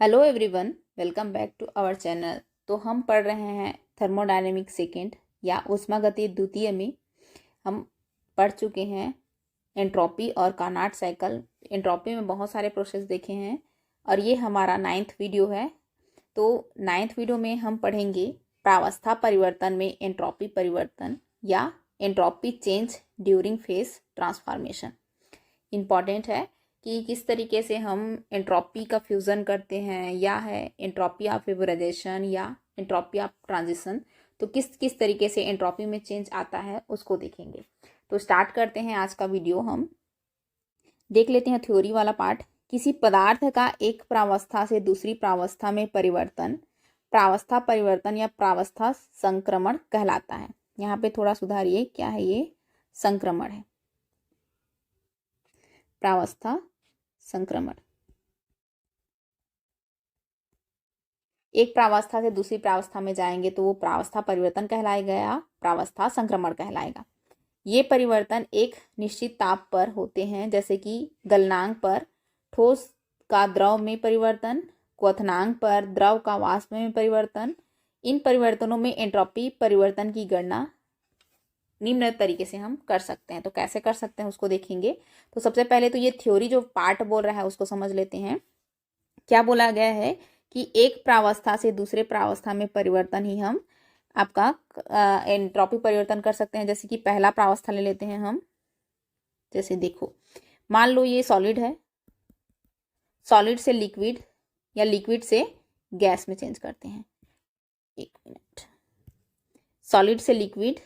Hello everyone, welcome back to our channel. तो हम पढ़ रहे हैं थर्मोडायनेमिक सेकेंड या ऊष्मागतिकीय द्वितीय में हम पढ़ चुके हैं एंट्रोपी और कार्नोट साइकिल। एंट्रोपी में बहुत सारे प्रोसेस देखे हैं और ये हमारा 9th वीडियो है। तो 9th वीडियो में हम पढ़ेंगे प्रावस्था परिवर्तन में एंट्रोपी परिवर्तन या entropy change during phase transformation. Important है कि किस तरीके से हम एंट्रोपी का फ्यूज़न करते हैं या है एंट्रोपी ऑफ वेपोराइजेशन या एंट्रोपी ऑफ ट्रांजिशन। तो किस किस तरीके से एंट्रोपी में चेंज आता है उसको देखेंगे। तो स्टार्ट करते हैं आज का वीडियो। हम देख लेते हैं थ्योरी वाला पार्ट। किसी पदार्थ का एक प्रावस्था से दूसरी प्रावस्था में परिवर्तन प्रावस्था परिवर्तन या प्रावस्था संक्रमण कहलाता है। यहाँ पे थोड़ा सुधारिए, क्या है ये? संक्रमण है, प्रावस्था संक्रमण। एक प्रावस्था से दूसरी प्रावस्था में जाएंगे तो वो प्रावस्था परिवर्तन कहलाएगा या प्रावस्था संक्रमण कहलाएगा। ये परिवर्तन एक निश्चित ताप पर होते हैं, जैसे कि गलनांक पर ठोस का द्रव में परिवर्तन, क्वथनांक पर द्रव का वाष्प में परिवर्तन। इन परिवर्तनों में एंट्रोपी परिवर्तन की गणना निम्न तरीके से हम कर सकते हैं। तो कैसे कर सकते हैं उसको देखेंगे। तो सबसे पहले तो ये थ्योरी जो पार्ट बोल रहा है उसको समझ लेते हैं। क्या बोला गया है कि एक प्रावस्था से दूसरे प्रावस्था में परिवर्तन ही हम आपका एंट्रोपी परिवर्तन कर सकते हैं। जैसे कि पहला प्रावस्था ले लेते हैं हम। जैसे देखो, मान लो ये सॉलिड है, सॉलिड से लिक्विड या लिक्विड से गैस में चेंज करते हैं। एक मिनट, सॉलिड से लिक्विड,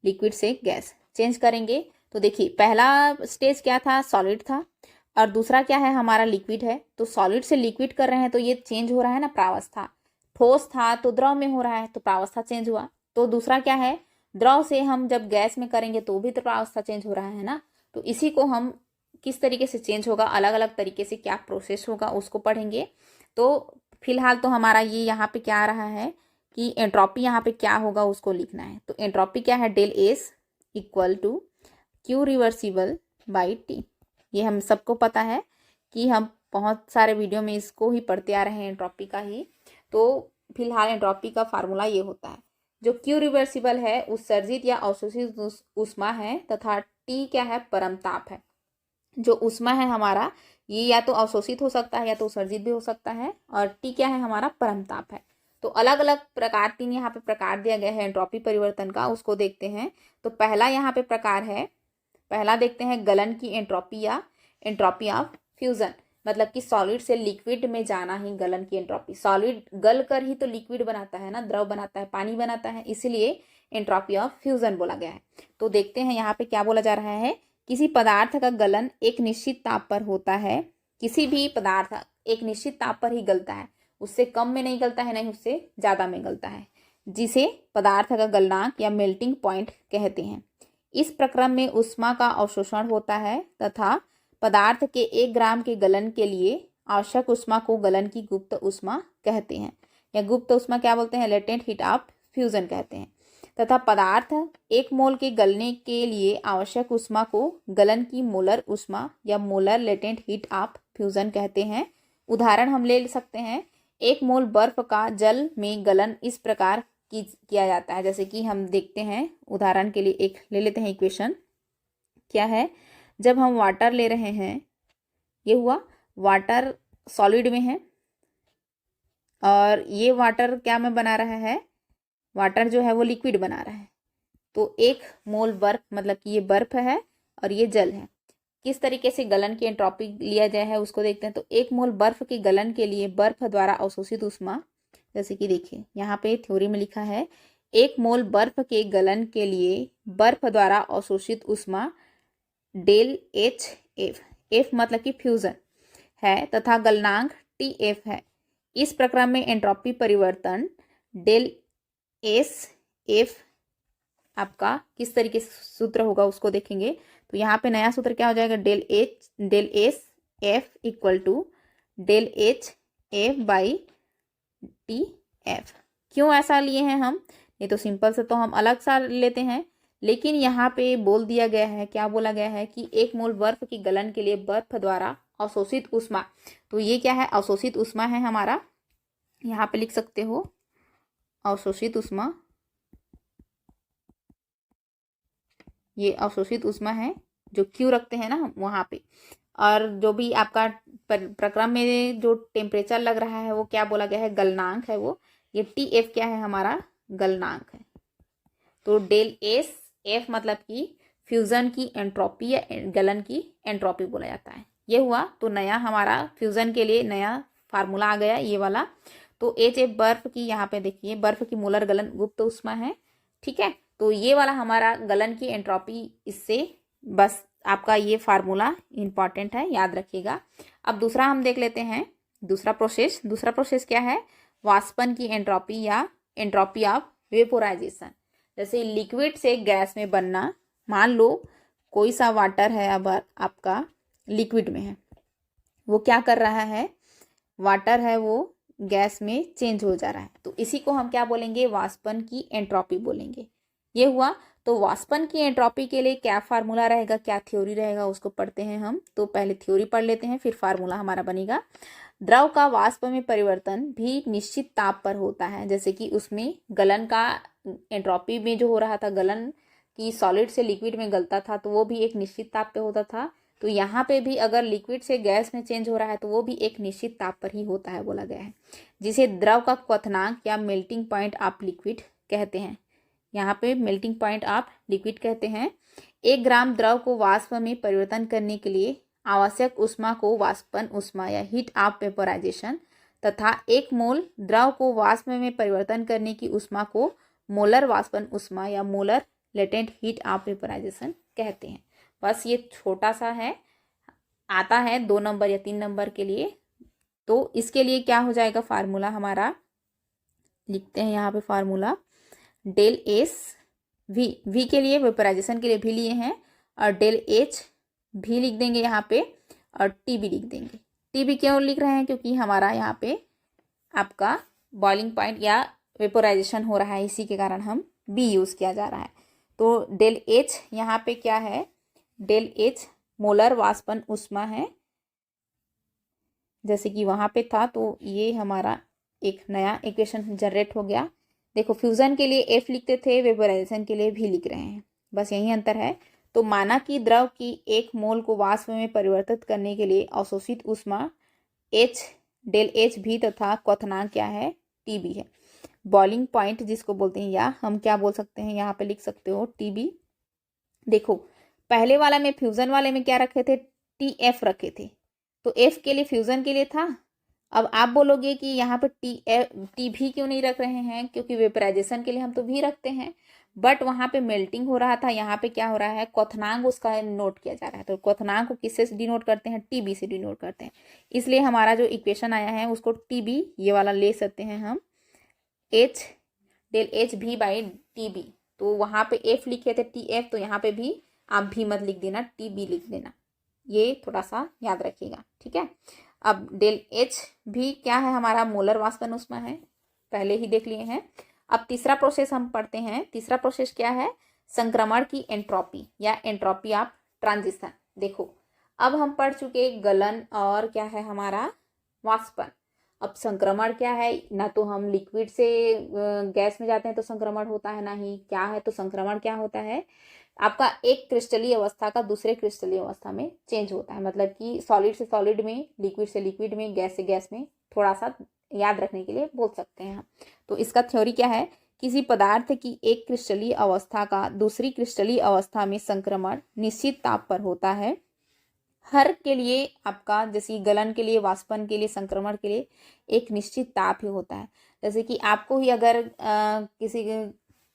लिक्विड से गैस चेंज करेंगे। तो देखिए पहला स्टेज क्या था? सॉलिड था, और दूसरा क्या है? हमारा लिक्विड है। तो सॉलिड से लिक्विड कर रहे हैं तो ये चेंज हो रहा है ना प्रावस्था। ठोस था तो द्रव में हो रहा है तो प्रावस्था चेंज हुआ। तो दूसरा क्या है? द्रव से हम जब गैस में करेंगे तो भी तो प्रावस्था चेंज हो रहा है ना। तो इसी को हम किस तरीके से चेंज होगा, अलग अलग तरीके से क्या प्रोसेस होगा उसको पढ़ेंगे। तो फिलहाल तो हमारा ये यहाँ पे क्या आ रहा है कि एंट्रोपी यहाँ पे क्या होगा उसको लिखना है। तो एंट्रोपी क्या है? Del S equal to Q reversible by T. ये हम सबको पता है कि हम बहुत सारे वीडियो में इसको ही पढ़ते आ रहे हैं, एंट्रोपी का ही। तो फिलहाल एंट्रोपी का फार्मूला ये होता है। जो क्यू रिवर्सिबल है उत्सर्जित या अवशोषित ऊष्मा है, तथा टी क्या है? परम ताप है। जो ऊष्मा है हमारा, ये या तो अवशोषित हो सकता है या तो उत्सर्जित भी हो सकता है, और टी क्या है? हमारा परम ताप है। तो अलग अलग प्रकार, 3 यहाँ पे प्रकार दिया गया है एंट्रोपी परिवर्तन का, उसको देखते हैं। तो पहला यहाँ पे प्रकार है, पहला देखते हैं गलन की एंट्रोपी या एंट्रोपी ऑफ फ्यूजन। मतलब कि सॉलिड से लिक्विड में जाना ही गलन की एंट्रोपी। सॉलिड गल कर ही तो लिक्विड बनाता है ना, द्रव बनाता है, पानी बनाता है, इसलिए एंट्रोपी ऑफ फ्यूजन बोला गया है। तो देखते हैं यहाँ पे क्या बोला जा रहा है। किसी पदार्थ का गलन एक निश्चित ताप पर होता है। किसी भी पदार्थ एक निश्चित ताप पर ही गलता है, उससे कम में नहीं गलता है, नहीं उससे ज़्यादा में गलता है, जिसे पदार्थ का गलनांक या मेल्टिंग पॉइंट कहते हैं। इस प्रक्रम में ऊष्मा का अवशोषण होता है तथा पदार्थ के 1 ग्राम के गलन के लिए आवश्यक ऊष्मा को गलन की गुप्त ऊष्मा कहते हैं, या गुप्त ऊष्मा क्या बोलते हैं? लेटेंट हीट ऑफ फ्यूजन कहते हैं। तथा पदार्थ 1 मोल के गलने के लिए आवश्यक ऊष्मा को गलन की मोलर ऊष्मा या molar latent heat of fusion कहते हैं। उदाहरण हम ले सकते हैं, 1 मोल बर्फ का जल में गलन इस प्रकार किया जाता है। जैसे कि हम देखते हैं, उदाहरण के लिए एक ले लेते हैं इक्वेशन। क्या है? जब हम वाटर ले रहे हैं, ये हुआ वाटर सॉलिड में है, और ये वाटर क्या में बना रहा है? वाटर जो है वो लिक्विड बना रहा है। तो 1 मोल बर्फ, मतलब कि ये बर्फ है और ये जल है। किस तरीके से गलन की एंट्रोपी लिया जाए है उसको देखते हैं। तो 1 मोल बर्फ की गलन के लिए बर्फ द्वारा अवशोषित ऊष्मा, जैसे कि देखिए यहाँ पे थ्योरी में लिखा है, 1 मोल बर्फ के गलन के लिए बर्फ द्वारा अवशोषित ऊष्मा डेल एच एफ, एफ मतलब कि फ्यूजन है, तथा गलनांक टी एफ है। इस प्रक्रम में एंट्रोपी परिवर्तन डेल एस एफ आपका किस तरीके से सूत्र होगा उसको देखेंगे। तो यहाँ पे नया सूत्र क्या हो जाएगा? Del S F equal to del H F by T F. क्यों ऐसा लिए हैं हम? ये तो सिंपल से तो हम अलग सा लेते हैं, लेकिन यहाँ पे बोल दिया गया है, क्या बोला गया है कि 1 मोल बर्फ की गलन के लिए बर्फ द्वारा अवशोषित ऊष्मा, तो ये क्या है, अवशोषित ऊष्मा है हमारा, यहाँ पे लिख सकते हो अवशोषित ऊष्मा, ये अवशोषित ऊष्मा है जो क्यू रखते हैं ना हम वहाँ पे। और जो भी आपका प्रक्रम में जो टेम्परेचर लग रहा है वो क्या बोला गया है, गलनांक है वो, ये टी एफ क्या है हमारा, गलनांक है। तो डेल एस एफ मतलब कि फ्यूजन की एंट्रोपी या गलन की एंट्रोपी बोला जाता है। ये हुआ, तो नया हमारा फ्यूजन के लिए नया फार्मूला आ गया ये वाला। तो एच एफ बर्फ की, यहाँ पे देखिए बर्फ की मोलर गलन गुप्त ऊष्मा है, ठीक है। तो ये वाला हमारा गलन की एंट्रोपी, इससे बस आपका ये फार्मूला इंपॉर्टेंट है, याद रखिएगा। अब दूसरा हम देख लेते हैं, दूसरा प्रोसेस क्या है, वाष्पन की एंट्रोपी या एंट्रोपी ऑफ वेपोराइजेशन। जैसे लिक्विड से गैस में बनना, मान लो कोई सा वाटर है, अब आपका लिक्विड में है, वो क्या कर रहा है, वाटर है वो गैस में चेंज हो जा रहा है, तो इसी को हम क्या बोलेंगे, वाष्पन की एंट्रोपी बोलेंगे। ये हुआ। तो वाष्पन की एंट्रोपी के लिए क्या फार्मूला रहेगा, क्या थ्योरी रहेगा, उसको पढ़ते हैं हम। तो पहले थ्योरी पढ़ लेते हैं, फिर फार्मूला हमारा बनेगा। द्रव का वाष्प में परिवर्तन भी निश्चित ताप पर होता है, जैसे कि उसमें गलन का एंट्रोपी में जो हो रहा था, गलन की सॉलिड से लिक्विड में गलता था, तो वो भी एक निश्चित ताप पे होता था। तो यहाँ पे भी अगर लिक्विड से गैस में चेंज हो रहा है तो वो भी एक निश्चित ताप पर ही होता है बोला गया है, जिसे द्रव का क्वथनांक या मेल्टिंग पॉइंट ऑफ लिक्विड कहते हैं। यहाँ पे मेल्टिंग पॉइंट ऑफ लिक्विड कहते हैं। 1 ग्राम द्रव को वाष्प में परिवर्तन करने के लिए आवश्यक ऊष्मा को वाष्पन ऊष्मा या हीट ऑफ वेपोराइजेशन तथा 1 मोल द्रव को वाष्प में परिवर्तन करने की ऊष्मा को मोलर वाष्पन ऊष्मा या molar latent heat of vaporisation कहते हैं। बस ये छोटा सा है, आता है 2 नंबर या 3 नंबर के लिए। तो इसके लिए क्या हो जाएगा फार्मूला हमारा, लिखते हैं यहाँ पे फार्मूला, डेल एस वी के लिए वेपोराइजेशन के लिए भी लिए हैं, और डेल एच भी लिख देंगे यहाँ पे, और टी भी लिख देंगे। टी भी क्यों लिख रहे हैं, क्योंकि हमारा यहाँ पे आपका बॉइलिंग पॉइंट या वेपोराइजेशन हो रहा है, इसी के कारण हम बी यूज़ किया जा रहा है। तो डेल एच यहाँ पे क्या है, डेल एच मोलर वाष्पन ऊष्मा है, जैसे कि वहाँ पे था। तो ये हमारा एक नया इक्वेशन जनरेट हो गया। देखो फ्यूजन के लिए एफ लिखते थे, वेपोराइजेशन के लिए भी लिख रहे हैं, बस यही अंतर है। तो माना कि द्रव की 1 मोल को वाष्प में परिवर्तित करने के लिए अवशोषित ऊष्मा एच डेल एच भी तथा क्वथनांक क्या है, टी बी है। बॉइलिंग पॉइंट जिसको बोलते हैं, या हम क्या बोल सकते हैं, यहाँ पे लिख सकते हो टी बी। देखो पहले वाला में फ्यूजन वाले में क्या रखे थे, टी एफ रखे थे, तो एफ के लिए फ्यूजन के लिए था। अब आप बोलोगे कि यहाँ पे टी भी क्यों नहीं रख रहे हैं, क्योंकि वेपोराइजेशन के लिए हम तो भी रखते हैं, बट वहाँ पे मेल्टिंग हो रहा था, यहाँ पे क्या हो रहा है, क्वथनांक उसका नोट किया जा रहा है। तो क्वथनांक को किससे डिनोट करते हैं, टी बी से डिनोट करते हैं। इसलिए हमारा जो इक्वेशन आया है उसको टी बी ये वाला ले सकते हैं हम, एच डेल एच भी बाई टी बी। तो वहाँ पे एफ लिखे थे टी एफ, तो यहाँ पे भी आप भी मत लिख देना, टी बी लिख देना, ये थोड़ा सा याद रखिएगा, ठीक है। अब डेल एच भी क्या है, हमारा मोलर वाष्पन ऊष्मा है, पहले ही देख लिए हैं। अब तीसरा प्रोसेस हम पढ़ते हैं। तीसरा प्रोसेस क्या है, संक्रमण की एंट्रोपी या एंट्रोपी ऑफ ट्रांजिशन। देखो अब हम पढ़ चुके गलन और क्या है हमारा वाष्पन। अब संक्रमण क्या है, ना तो हम लिक्विड से गैस में जाते हैं तो संक्रमण होता है, ना ही क्या है। तो संक्रमण क्या होता है, आपका एक क्रिस्टलीय अवस्था का दूसरे क्रिस्टलीय अवस्था में चेंज होता है, मतलब कि सॉलिड से सॉलिड में, लिक्विड से लिक्विड में, गैस से गैस में, थोड़ा सा याद रखने के लिए बोल सकते हैं हम। तो इसका थ्योरी क्या है, किसी पदार्थ की एक क्रिस्टलीय अवस्था का दूसरी क्रिस्टलीय अवस्था में संक्रमण निश्चित ताप पर होता है। हर के लिए आपका, जैसे गलन के लिए, वाष्पन के लिए, संक्रमण के लिए एक निश्चित ताप ही होता है। जैसे कि आपको ही अगर किसी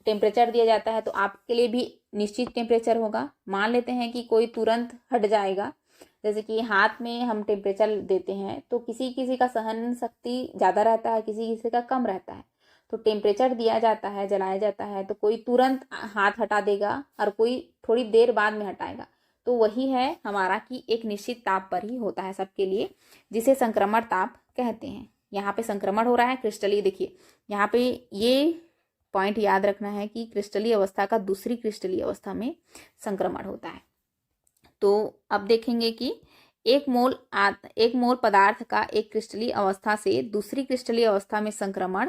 टेम्परेचर दिया जाता है तो आपके लिए भी निश्चित टेम्परेचर होगा। मान लेते हैं कि कोई तुरंत हट जाएगा, जैसे कि हाथ में हम टेम्परेचर देते हैं तो किसी किसी का सहन शक्ति ज़्यादा रहता है, किसी किसी का कम रहता है। तो टेम्परेचर दिया जाता है, जलाया जाता है, तो कोई तुरंत हाथ हटा देगा और कोई थोड़ी देर बाद में हटाएगा। तो वही है हमारा कि एक निश्चित ताप पर ही होता है सबके लिए, जिसे संक्रमण ताप कहते हैं। यहाँ पे संक्रमण हो रहा है क्रिस्टलीय, देखिए यहाँ पे ये पॉइंट याद रखना है कि क्रिस्टलीय अवस्था का दूसरी क्रिस्टलीय अवस्था में संक्रमण होता है। तो अब देखेंगे कि एक मोल पदार्थ का एक क्रिस्टलीय अवस्था से दूसरी क्रिस्टलीय अवस्था में संक्रमण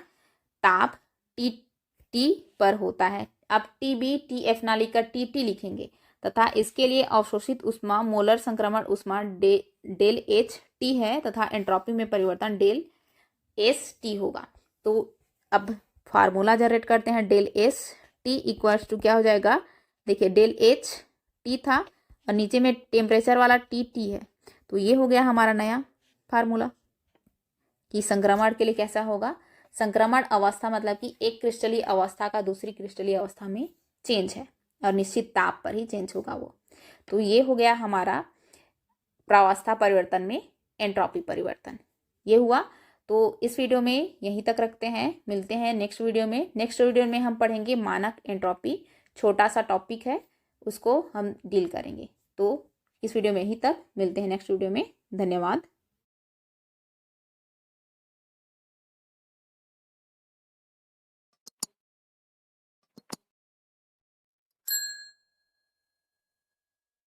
ताप टी पर होता है। अब TB/TF ना लिखकर TT लिखेंगे तथा इसके लिए अवशोषित ऊष्मा मोलर संक्रमण ऊष्मा डेल HT है तथा एंट्रोपी में परिवर्तन डेल ST होगा। तो अब फार्मूला जनरेट करते हैं। डेल ST इक्वल्स टू क्या हो जाएगा, देखिए डेल HT था और नीचे में टेम्परेचर वाला TT है, तो ये हो गया हमारा नया फार्मूला कि संक्रमण के लिए कैसा होगा। संक्रमण अवस्था मतलब कि एक क्रिस्टलीय अवस्था का दूसरी क्रिस्टलीय अवस्था में चेंज है और निश्चित ताप पर ही चेंज होगा वो। तो ये हो गया हमारा प्रावस्था परिवर्तन में एंट्रोपी परिवर्तन, ये हुआ। तो इस वीडियो में यहीं तक रखते हैं, मिलते हैं नेक्स्ट वीडियो में। नेक्स्ट वीडियो में हम पढ़ेंगे मानक एंट्रोपी, छोटा सा टॉपिक है, उसको हम डील करेंगे। तो इस वीडियो में यहीं तक, मिलते हैं नेक्स्ट वीडियो में। धन्यवाद।